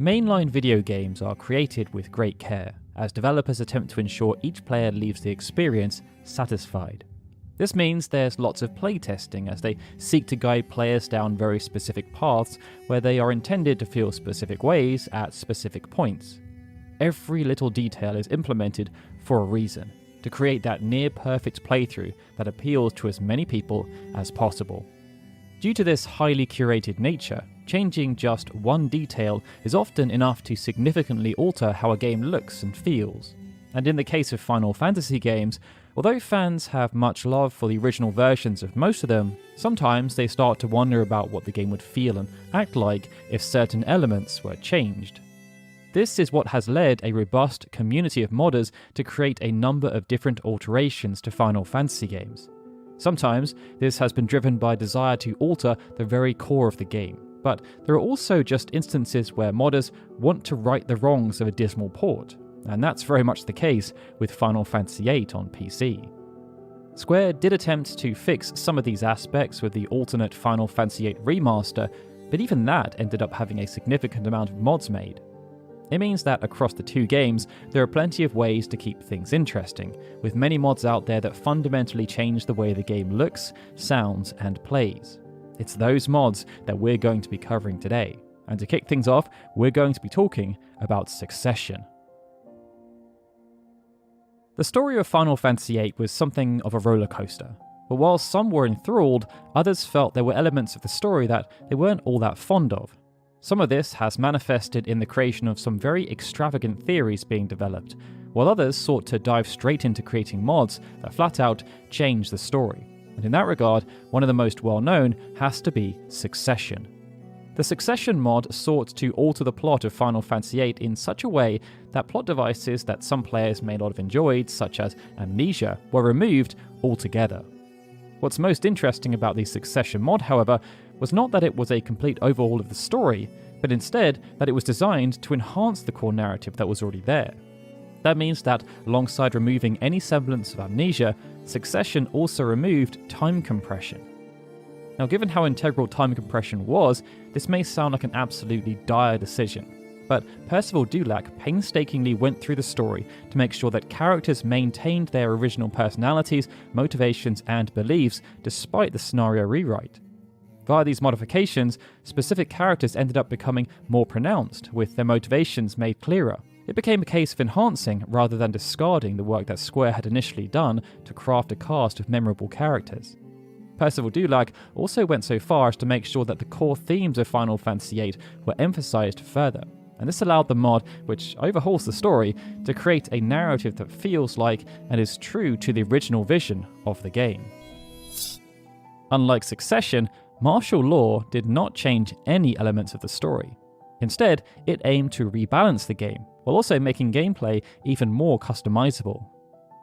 Mainline video games are created with great care, as developers attempt to ensure each player leaves the experience satisfied. This means there's lots of playtesting as they seek to guide players down very specific paths where they are intended to feel specific ways at specific points. Every little detail is implemented for a reason, to create that near-perfect playthrough that appeals to as many people as possible. Due to this highly curated nature, changing just one detail is often enough to significantly alter how a game looks and feels. And in the case of Final Fantasy games, although fans have much love for the original versions of most of them, sometimes they start to wonder about what the game would feel and act like if certain elements were changed. This is what has led a robust community of modders to create a number of different alterations to Final Fantasy games. Sometimes this has been driven by a desire to alter the very core of the game, but there are also just instances where modders want to right the wrongs of a dismal port, and that's very much the case with Final Fantasy VIII on PC. Square did attempt to fix some of these aspects with the alternate Final Fantasy VIII remaster, but even that ended up having a significant amount of mods made. It means that across the two games, there are plenty of ways to keep things interesting, with many mods out there that fundamentally change the way the game looks, sounds, and plays. It's those mods that we're going to be covering today, and to kick things off, we're going to be talking about Succession. The story of Final Fantasy VIII was something of a roller coaster, but while some were enthralled, others felt there were elements of the story that they weren't all that fond of. Some of this has manifested in the creation of some very extravagant theories being developed, while others sought to dive straight into creating mods that flat out change the story. And in that regard, one of the most well-known has to be Succession. The Succession mod sought to alter the plot of Final Fantasy VIII in such a way that plot devices that some players may not have enjoyed, such as amnesia, were removed altogether. What's most interesting about the Succession mod, however, was not that it was a complete overhaul of the story, but instead that it was designed to enhance the core narrative that was already there. That means that, alongside removing any semblance of amnesia, Succession also removed time compression. Now, given how integral time compression was, this may sound like an absolutely dire decision, but Percival Dulac painstakingly went through the story to make sure that characters maintained their original personalities, motivations, and beliefs despite the scenario rewrite. Via these modifications, specific characters ended up becoming more pronounced, with their motivations made clearer. It became a case of enhancing rather than discarding the work that Square had initially done to craft a cast of memorable characters. Percival Dulac also went so far as to make sure that the core themes of Final Fantasy VIII were emphasized further, and this allowed the mod, which overhauls the story, to create a narrative that feels like and is true to the original vision of the game. Unlike Succession, martial law did not change any elements of the story. Instead, it aimed to rebalance the game, while also making gameplay even more customizable.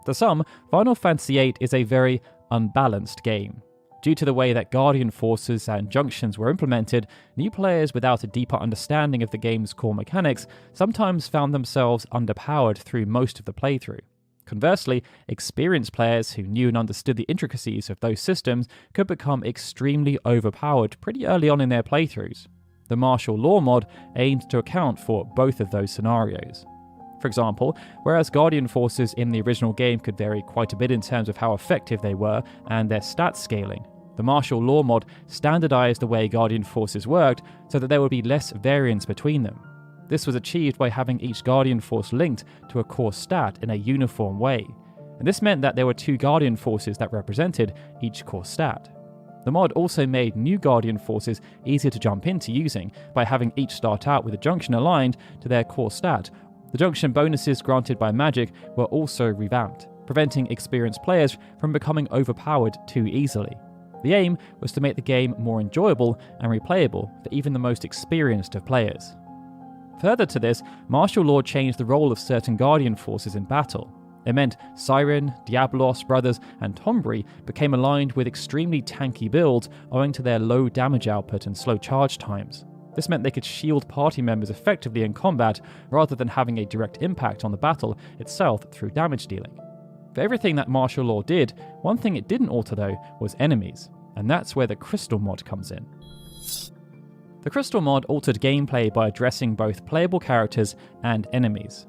To some, Final Fantasy VIII is a very unbalanced game. Due to the way that Guardian Forces and Junctions were implemented, new players without a deeper understanding of the game's core mechanics sometimes found themselves underpowered through most of the playthrough. Conversely, experienced players who knew and understood the intricacies of those systems could become extremely overpowered pretty early on in their playthroughs. The martial law mod aimed to account for both of those scenarios. For example, whereas Guardian Forces in the original game could vary quite a bit in terms of how effective they were and their stat scaling, the martial law mod standardized the way Guardian Forces worked so that there would be less variance between them. This was achieved by having each Guardian Force linked to a core stat in a uniform way, and this meant that there were two Guardian Forces that represented each core stat. The mod also made new Guardian Forces easier to jump into using by having each start out with a junction aligned to their core stat. The junction bonuses granted by magic were also revamped, preventing experienced players from becoming overpowered too easily. The aim was to make the game more enjoyable and replayable for even the most experienced of players. Further to this, martial law changed the role of certain Guardian Forces in battle. It meant Siren, Diablos, Brothers, and Tombri became aligned with extremely tanky builds owing to their low damage output and slow charge times. This meant they could shield party members effectively in combat rather than having a direct impact on the battle itself through damage dealing. For everything that martial law did, one thing it didn't alter though was enemies, and that's where the Crystal mod comes in. The Crystal mod altered gameplay by addressing both playable characters and enemies.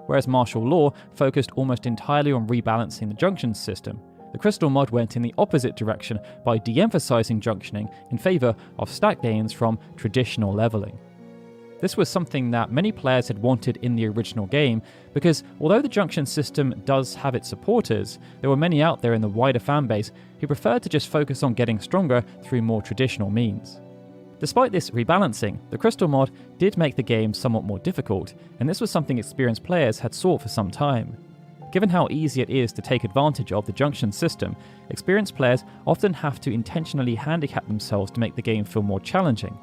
Whereas Martial Law focused almost entirely on rebalancing the junction system, the Crystal mod went in the opposite direction by de-emphasizing junctioning in favour of stat gains from traditional leveling. This was something that many players had wanted in the original game, because although the junction system does have its supporters, there were many out there in the wider fanbase who preferred to just focus on getting stronger through more traditional means. Despite this rebalancing, the Crystal mod did make the game somewhat more difficult, and this was something experienced players had sought for some time. Given how easy it is to take advantage of the junction system, experienced players often have to intentionally handicap themselves to make the game feel more challenging.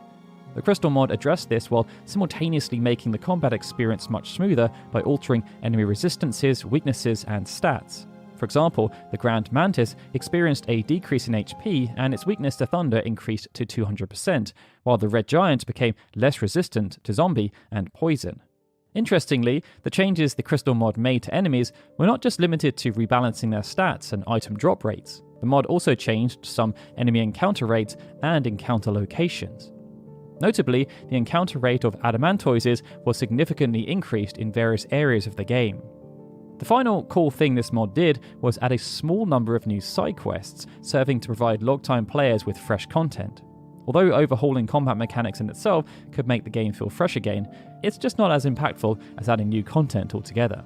The Crystal mod addressed this while simultaneously making the combat experience much smoother by altering enemy resistances, weaknesses, and stats. For example, the Grand Mantis experienced a decrease in HP and its weakness to thunder increased to 200%, while the Red Giant became less resistant to zombie and poison. Interestingly, the changes the Crystal mod made to enemies were not just limited to rebalancing their stats and item drop rates. The mod also changed some enemy encounter rates and encounter locations. Notably, the encounter rate of Adamantoises was significantly increased in various areas of the game. The final cool thing this mod did was add a small number of new side quests, serving to provide log-time players with fresh content. Although overhauling combat mechanics in itself could make the game feel fresh again, it's just not as impactful as adding new content altogether.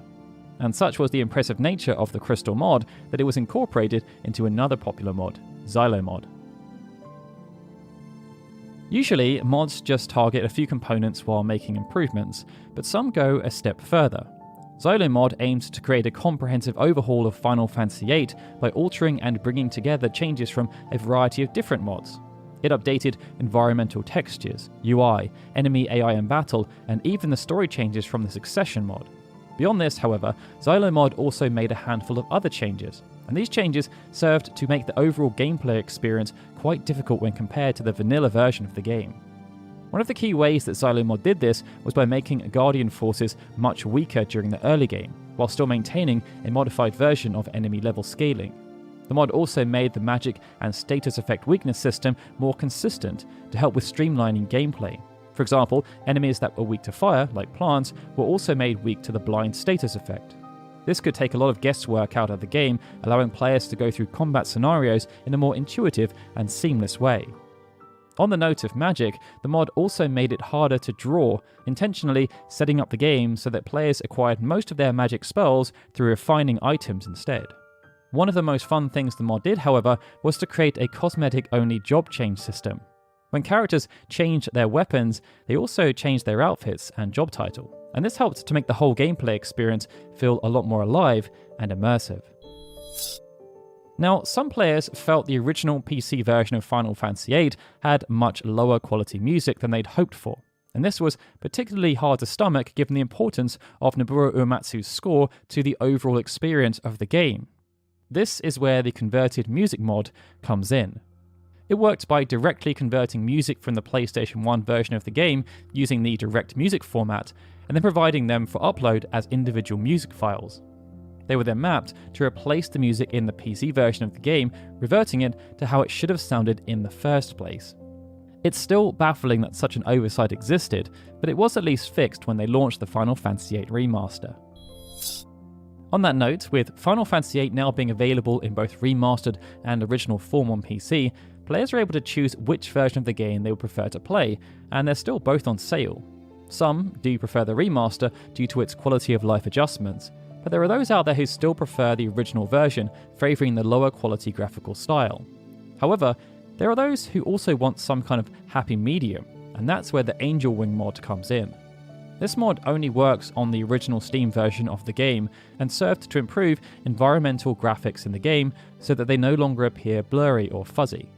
And such was the impressive nature of the Crystal mod that it was incorporated into another popular mod, VIII mod. Usually, mods just target a few components while making improvements, but some go a step further. VIII mod aimed to create a comprehensive overhaul of Final Fantasy VIII by altering and bringing together changes from a variety of different mods. It updated environmental textures, UI, enemy AI in battle, and even the story changes from the Succession mod. Beyond this, however, VIII mod also made a handful of other changes, and these changes served to make the overall gameplay experience quite difficult when compared to the vanilla version of the game. One of the key ways that VIII mod did this was by making Guardian forces much weaker during the early game, while still maintaining a modified version of enemy level scaling. The mod also made the magic and status effect weakness system more consistent to help with streamlining gameplay. For example, enemies that were weak to fire, like plants, were also made weak to the blind status effect. This could take a lot of guesswork out of the game, allowing players to go through combat scenarios in a more intuitive and seamless way. On the note of magic, the mod also made it harder to draw, intentionally setting up the game so that players acquired most of their magic spells through refining items instead. One of the most fun things the mod did, however, was to create a cosmetic-only job change system. When characters changed their weapons, they also changed their outfits and job title, and this helped to make the whole gameplay experience feel a lot more alive and immersive. Now, some players felt the original PC version of Final Fantasy VIII had much lower quality music than they'd hoped for, and this was particularly hard to stomach given the importance of Nobuo Uematsu's score to the overall experience of the game. This is where the converted music mod comes in. It worked by directly converting music from the PlayStation 1 version of the game using the direct music format, and then providing them for upload as individual music files. They were then mapped to replace the music in the PC version of the game, reverting it to how it should have sounded in the first place. It's still baffling that such an oversight existed, but it was at least fixed when they launched the Final Fantasy VIII remaster. On that note, with Final Fantasy VIII now being available in both remastered and original form on PC, players are able to choose which version of the game they would prefer to play, and they're still both on sale. Some do prefer the remaster due to its quality of life adjustments, but there are those out there who still prefer the original version, favouring the lower quality graphical style. However, there are those who also want some kind of happy medium, and that's where the Angel Wing mod comes in. This mod only works on the original Steam version of the game, and served to improve environmental graphics in the game so that they no longer appear blurry or fuzzy.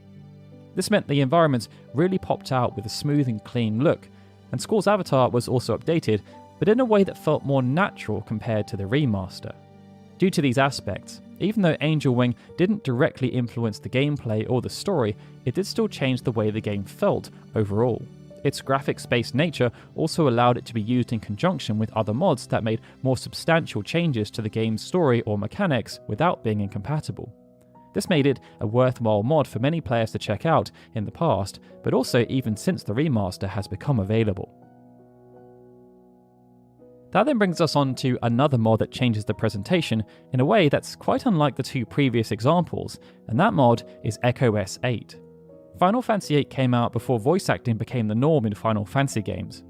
This meant the environments really popped out with a smooth and clean look, and Squall's avatar was also updated, but in a way that felt more natural compared to the remaster. Due to these aspects, even though Angel Wing didn't directly influence the gameplay or the story, it did still change the way the game felt overall. Its graphics-based nature also allowed it to be used in conjunction with other mods that made more substantial changes to the game's story or mechanics without being incompatible. This made it a worthwhile mod for many players to check out in the past, but also even since the remaster has become available. That then brings us on to another mod that changes the presentation in a way that's quite unlike the two previous examples, and that mod is EchoS 8. Final Fantasy VIII came out before voice acting became the norm in Final Fantasy games.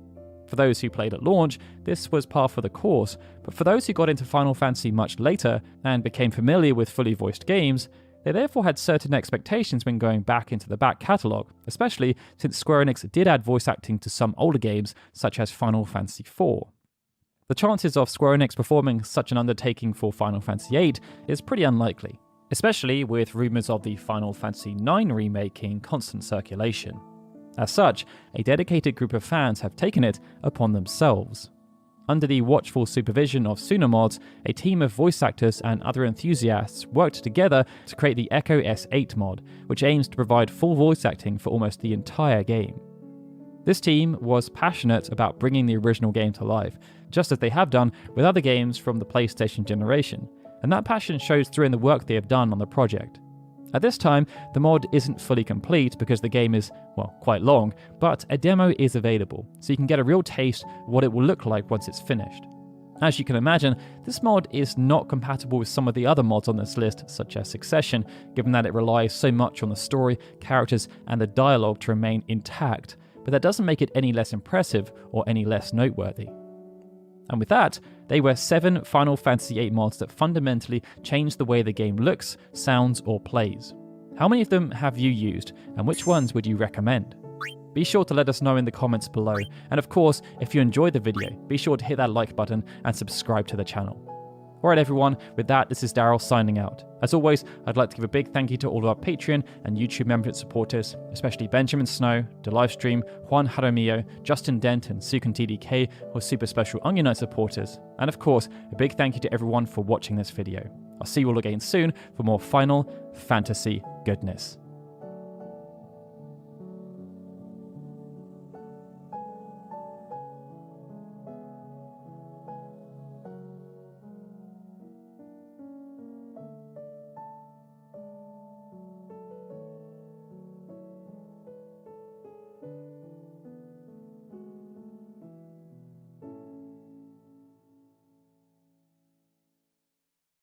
For those who played at launch, this was par for the course, but for those who got into Final Fantasy much later and became familiar with fully voiced games, they therefore had certain expectations when going back into the back catalogue, especially since Square Enix did add voice acting to some older games such as Final Fantasy IV. The chances of Square Enix performing such an undertaking for Final Fantasy VIII is pretty unlikely, especially with rumours of the Final Fantasy IX remake in constant circulation. As such, a dedicated group of fans have taken it upon themselves. Under the watchful supervision of Sunamods, a team of voice actors and other enthusiasts worked together to create the EchoS 8 mod, which aims to provide full voice acting for almost the entire game. This team was passionate about bringing the original game to life, just as they have done with other games from the PlayStation generation, and that passion shows through in the work they have done on the project. At this time, the mod isn't fully complete because the game is, well, quite long, but a demo is available, so you can get a real taste of what it will look like once it's finished. As you can imagine, this mod is not compatible with some of the other mods on this list, such as Succession, given that it relies so much on the story, characters, and the dialogue to remain intact, but that doesn't make it any less impressive or any less noteworthy. And with that, they were 7 Final Fantasy VIII mods that fundamentally changed the way the game looks, sounds, or plays. How many of them have you used, and which ones would you recommend? Be sure to let us know in the comments below, and of course, if you enjoyed the video, be sure to hit that like button and subscribe to the channel. Alright everyone, with that, this is Daryl signing out. As always, I'd like to give a big thank you to all of our Patreon and YouTube membership supporters, especially Benjamin Snow, DeLivestream, Juan Jaramillo, Justin Dent, and Sukan TDK, who are super special Onion Knight supporters. And of course, a big thank you to everyone for watching this video. I'll see you all again soon for more Final Fantasy goodness.